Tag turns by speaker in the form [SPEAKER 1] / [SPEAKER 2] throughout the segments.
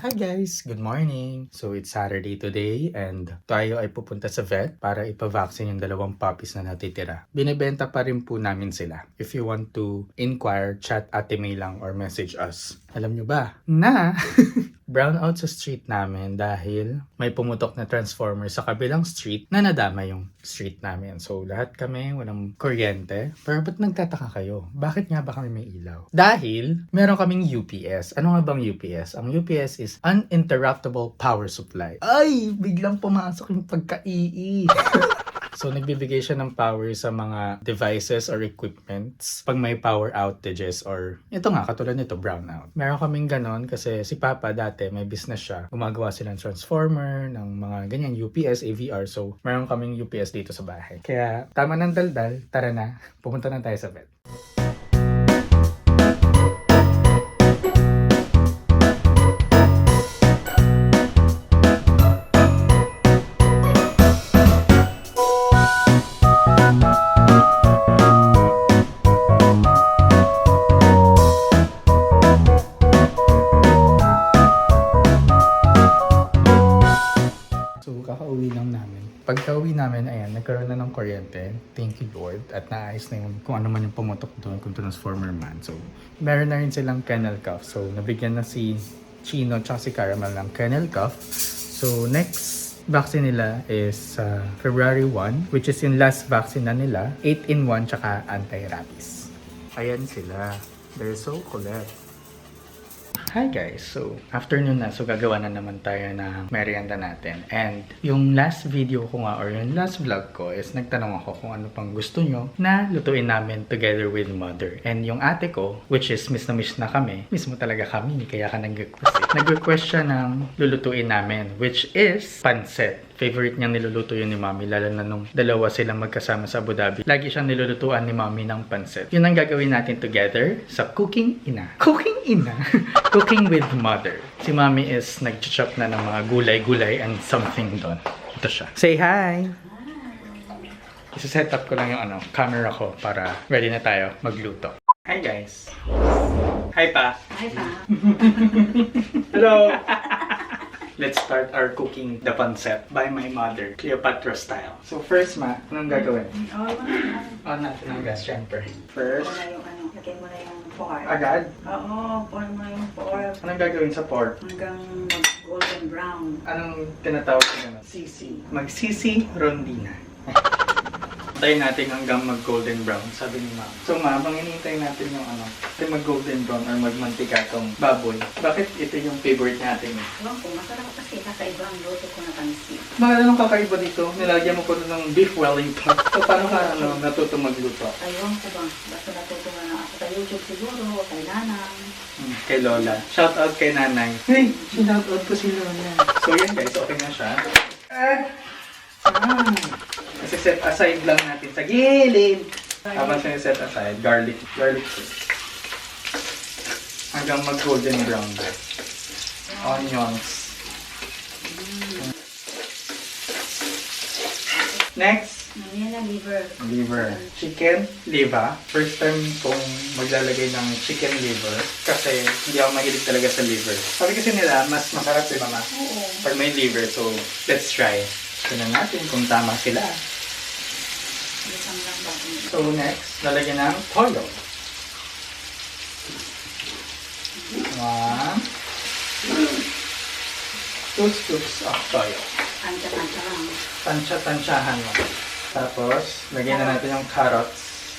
[SPEAKER 1] Hi guys! Good morning! So it's Saturday today and tayo ay pupunta sa vet para ipavaccine yung dalawang puppies na natitira. Binibenta pa rin po namin sila. If you want to inquire, chat Ate May lang or message us. Alam nyo ba na brownout sa street namin dahil may pumutok na transformer sa kabilang street na nadama yung street namin. So lahat kami walang kuryente. Pero ba't nagtataka kayo? Bakit nga ba kami may ilaw? Dahil meron kaming UPS. Ano nga bang UPS? Ang UPS is Uninterruptible Power Supply. Ay! Biglang pumasok yung pagka-ii. So, nagbibigay siya ng power sa mga devices or equipments pag may power outages or ito nga, katulad nito, brownout. Meron kaming ganon kasi si Papa dati may business siya. Gumagawa sila ng transformer, ng mga ganyan UPS, AVR. So, meron kaming UPS dito sa bahay. Kaya, tama ng daldal, tara na, pumunta na tayo sa vet. Kakauwi lang namin. Pagka-uwi namin, ayan, nagkaroon na ng kuryente. Thank you, Lord. At naayos na yung kung ano man yung pumutok doon, kung transformer man. So, meron na rin silang kennel cuff. So, nabigyan na si Chino at si Caramel ng kennel cuff. So, next vaccine nila is February 1, which is yung last vaccine na nila. 8-in-1 tsaka anti-rabies. Ayan sila. They're so kulit. Hi guys! So, afternoon na. So, gagawa na naman tayo ng merienda natin. And, yung last video ko nga or yung last vlog ko is nagtanong ako kung ano pang gusto nyo na lutuin namin together with mother. And yung ate ko, which is miss na kami, mismo talaga kami, kaya ka nag-request eh. Nag-request siya ng lulutuin namin, which is pancit. Favorite niyang niluluto yun ni Mami, lalo na nung dalawa silang magkasama sa Abu Dhabi. Lagi siyang nilulutuan ni Mami ng pancit. Yun ang gagawin natin together sa Cooking Ina. Cooking Ina? Cooking with Mother. Si Mami is nag-chop na ng mga gulay-gulay and something doon. Ito siya. Say hi! Isa-set up ko lang yung camera ko para ready na tayo magluto. Hi guys! Hi pa!
[SPEAKER 2] Hi pa!
[SPEAKER 1] Hello! Let's start our cooking the pancit by my mother, Cleopatra style. So first ma, anong gagawin? On natin ang gas, syempre. First,
[SPEAKER 2] Lagyan mo na yung pork.
[SPEAKER 1] agad?
[SPEAKER 2] Oo, pour mo na yung pork.
[SPEAKER 1] Anong gagawin sa pork?
[SPEAKER 2] Hanggang mag-golden brown.
[SPEAKER 1] Anong tinatawag ko na? Sisi. Mag-sisi rondina. Hintayin natin hanggang mag-golden brown, sabi ni Ma'am. So Ma'am, ang hinihintay natin yung mag-golden brown or magmantika tong baboy. Bakit ito yung favorite natin?
[SPEAKER 2] Ewan ko, masarap kasi kakaiba ang luto ko na pansit.
[SPEAKER 1] Bakit anong kakaiba dito? Nilagyan mo ko ng beef wellington. So paano ka natuto magluto?
[SPEAKER 2] Ewan ko ba? Basta natutunan na ako sa YouTube siguro, kay Nanang.
[SPEAKER 1] Kay Lola. Shout out kay Nanay. Hey! Shout out ko si Lola. So yan guys, okay na siya. Kasi set aside lang natin sa gilid. Habang siya set aside, garlic paste. Hanggang mag-golden brown. Onions. Next,
[SPEAKER 2] Yan ang liver.
[SPEAKER 1] liver. Chicken liver. First time kong maglalagay ng chicken liver kasi hindi ako mahilig talaga sa liver. Sabi kasi nila, mas masarap si Mama
[SPEAKER 2] Oo.
[SPEAKER 1] pag may liver. So, let's try. Tignan natin kung tama sila.
[SPEAKER 2] Isang lang ba?
[SPEAKER 1] So next, lalagyan ng toyo. 1, 2 scoops of toyo.
[SPEAKER 2] Tansya-tansya lang.
[SPEAKER 1] Tansya-tansyahan mo. Tapos, lagyan na natin yung carrots.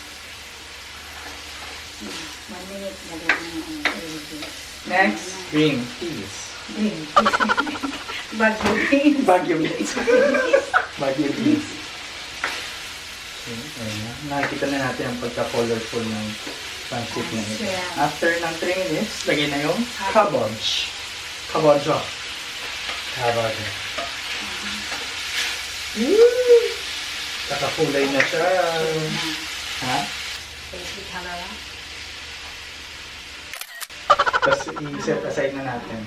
[SPEAKER 2] 1 minute, lagyan mo yung ilagay.
[SPEAKER 1] Next, green peas.
[SPEAKER 2] Green. Bagyo beans.
[SPEAKER 1] Baguio beans. Baguio beans. Okay, ayun na. Nakikita na natin ang pagka-colorful ng pancit na ito. After ng 3 minutes, lagyan na yung cabbage. Cabbage. Cabbage. Kakakulay na siya. Ha?
[SPEAKER 2] Basic halala.
[SPEAKER 1] Tapos i-set aside na natin.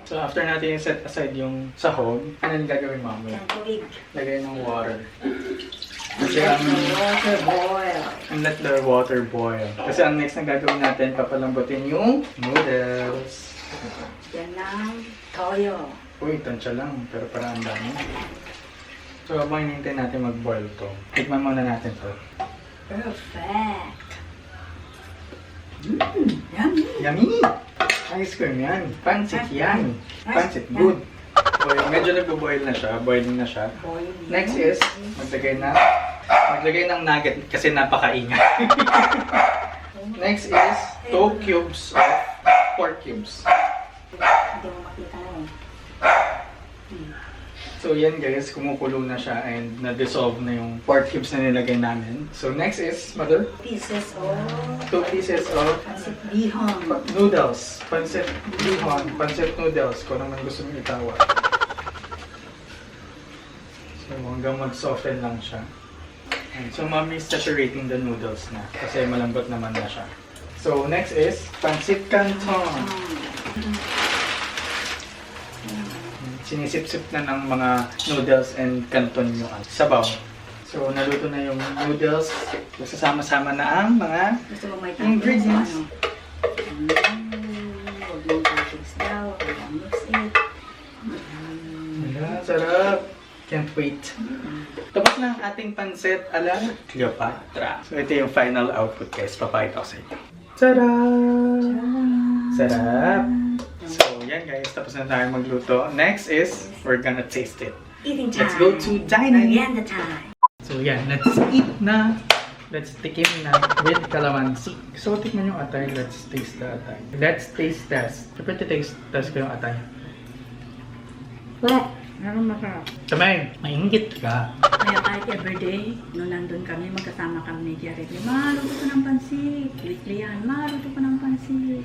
[SPEAKER 1] So after natin i-set aside yung sahog, ano yung gagawin mamaya?
[SPEAKER 2] Ang tubig.
[SPEAKER 1] Lagay ng water. Kasi ang
[SPEAKER 2] Water boil.
[SPEAKER 1] let the water boil. Kasi ang next na gagawin natin, papalambutin yung noodles.
[SPEAKER 2] Yan ng toyo.
[SPEAKER 1] Uy, tansya lang, pero parang ang dami. So, habang hinintay natin mag-boil to, tikman muna natin to.
[SPEAKER 2] Perfect. Yummy.
[SPEAKER 1] Yummy! Ice cream yan. Pancit yan. Pancit, good. So, medyo nagbo-boil na siya. Boiling na siya.
[SPEAKER 2] Boiling.
[SPEAKER 1] Next is, maglagay ng nugget kasi napakaingay. Next is, 2 cubes of pork cubes.
[SPEAKER 2] Hindi mo makita na eh.
[SPEAKER 1] So yan guys, kumukulo na siya and na-dissolve na yung pork cubes na nilagay namin. So next is, mother,
[SPEAKER 2] Pieces of
[SPEAKER 1] 2 pieces of
[SPEAKER 2] pancit bihon.
[SPEAKER 1] noodles. Pancit bihon, pancit noodles, kung naman gusto nyo itawag. So hanggang mag-soften lang siya. And so mommy is saturating the noodles na kasi malambot naman na siya. So next is pancit canton. Sinisip-sip na ng mga noodles and canton yung sabaw. So naluto na yung noodles. Sasama-sama na ang mga
[SPEAKER 2] Gusto mo may
[SPEAKER 1] ingredients.
[SPEAKER 2] Huwag mong toppings daw. Kaya mix it.
[SPEAKER 1] Ayan, sarap. Can't wait. Tapos na ang ating pancit ala Cleopatra. So ito yung final output guys. Papakita ko sa inyo. Sarap! Sarap! So yan guys, tapos na tayo magluto. Next is, we're gonna taste it.
[SPEAKER 2] Eating time.
[SPEAKER 1] Let's go to dining.
[SPEAKER 2] Merienda time.
[SPEAKER 1] So yan, let's eat na. Let's tikim na with calamansi. So tikman yung atay, let's taste the atay. Let's taste test. Siyempre taste test ko yung atay.
[SPEAKER 2] What? Ano masarap?
[SPEAKER 1] Sabay, maingit ka.
[SPEAKER 2] Kaya kahit everyday, nung nandun kami, magkasama kami ni Jared, maluto ko ng pansit. Weekly yan, maluto ko ng pansit.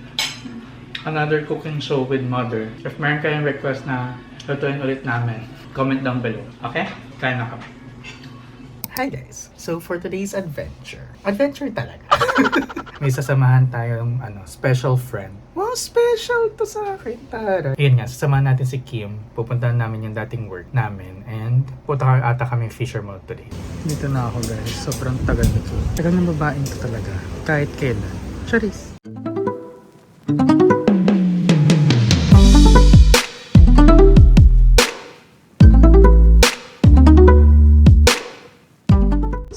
[SPEAKER 1] Another cooking show with mother. If meron kayong request na lutuin ulit namin, comment down below. Okay? Kaya na kami. Hi guys! So for today's adventure talaga. May sasamahan tayong special friend. Wow, special to sa akin, tara. Ayun nga, sasamahan natin si Kim. Pupuntahan namin yung dating work namin. And punta ata kami fisher mode today. Dito na ako guys. Sobrang tagal nito. Tagal ng babaeng to talaga. Kahit kailan. Charis!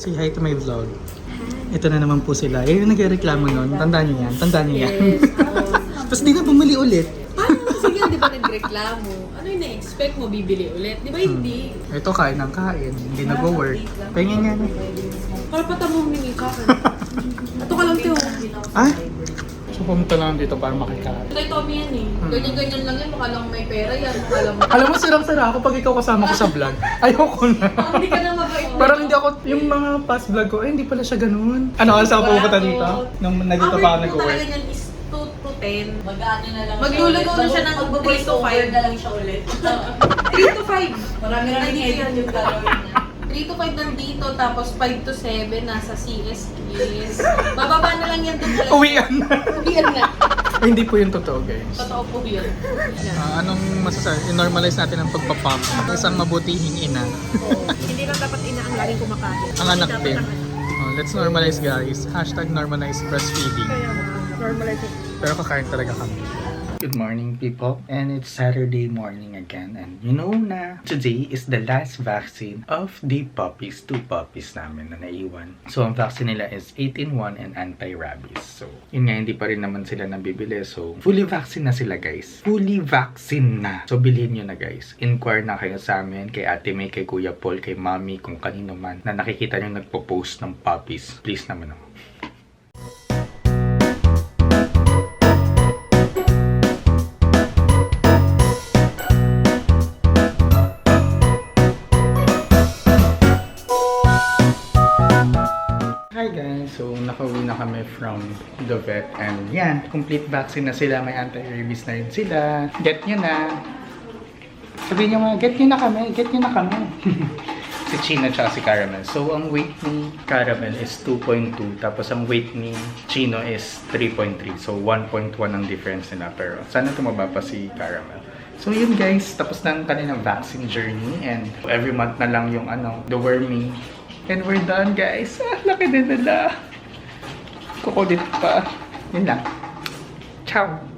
[SPEAKER 1] Say hi to my vlog. Ito na naman po sila. Yung nagreklamo nun. Tandaan niyo yan. Tandaan niyo yan. Tapos di na bumili ulit.
[SPEAKER 3] Sige, di ba nagreklamo? Ano yung na-expect mo bibili ulit? Di ba hindi?
[SPEAKER 1] Ito kain ng kain. Hindi nag-work. Pahingin yan.
[SPEAKER 3] Para pata mo humingi ka. Ato ka lang, Teo.
[SPEAKER 1] Ah? So pumunta lang dito para makikain.
[SPEAKER 3] Kay Tommy yan eh. Ganyan-ganyan lang yan. Mukha lang may pera yan. Mukha lang
[SPEAKER 1] Alam mo, sirang-sira ako pag ikaw kasama ko sa vlog. Ayoko na.
[SPEAKER 3] Hindi ka na mabait.
[SPEAKER 1] Parang hindi ako, yung mga past vlog ko, hindi pala siya ganun. Ano, saan ako pupunta dito? Nung nandito pa ako nag-work.
[SPEAKER 3] Talaga niyan is 2 to 10.
[SPEAKER 4] Mag-ano na lang
[SPEAKER 3] Maglulugaw na siya ng 3 to 5.
[SPEAKER 4] na lang siya ulit.
[SPEAKER 3] 3 to 5.
[SPEAKER 4] Marami edit yung gagawin niya.
[SPEAKER 3] 3 to 5 nandito, tapos 5 to 7 nasa CSS. Bababa na lang yan doon.
[SPEAKER 1] Uwian na.
[SPEAKER 3] Uwian na.
[SPEAKER 1] Ay, hindi po yung totoo, guys.
[SPEAKER 3] Totoo po yun.
[SPEAKER 1] Anong masasabi? I-normalize natin ang pagpapop. Isang mabutihing ina.
[SPEAKER 3] Hindi lang dapat ina ang laging kumakain.
[SPEAKER 1] Ang anak din. Let's normalize, guys. Hashtag normalize breastfeeding.
[SPEAKER 3] Normalize it.
[SPEAKER 1] Pero kakain talaga kami. Good morning, people. And it's Saturday morning again. And you know na today is the last vaccine of the puppies. 2 puppies namin na naiwan. So, ang vaccine nila is 8-in-1 and anti-rabies. So, yun nga, hindi pa rin naman sila nabibili. So, fully vaccine na sila, guys. Fully vaccine na. So, bilhin nyo na, guys. Inquire na kayo sa amin, kay Ate May, kay Kuya Paul, kay Mami, kung kanino man, na nakikita nyo nagpo-post ng puppies. Please naman ako. Hi guys! So, nakauwi na kami from the vet and yan, complete vaccine na sila. May anti-rabies na rin sila. Get nyo na! Sabihin nyo mga, get nyo na kami! Get nyo na kami! Si Chino at si Caramel. So, ang weight ni Caramel is 2.2 tapos ang weight ni Chino is 3.3. So, 1.1 ang difference nila. Pero, sana tumaba pa si Caramel. So, yun guys. Tapos na ang kanilang vaccine journey and every month na lang yung the wormy And we're done, guys. Laki din nila. Kukulit pa. Yun lang. Ciao!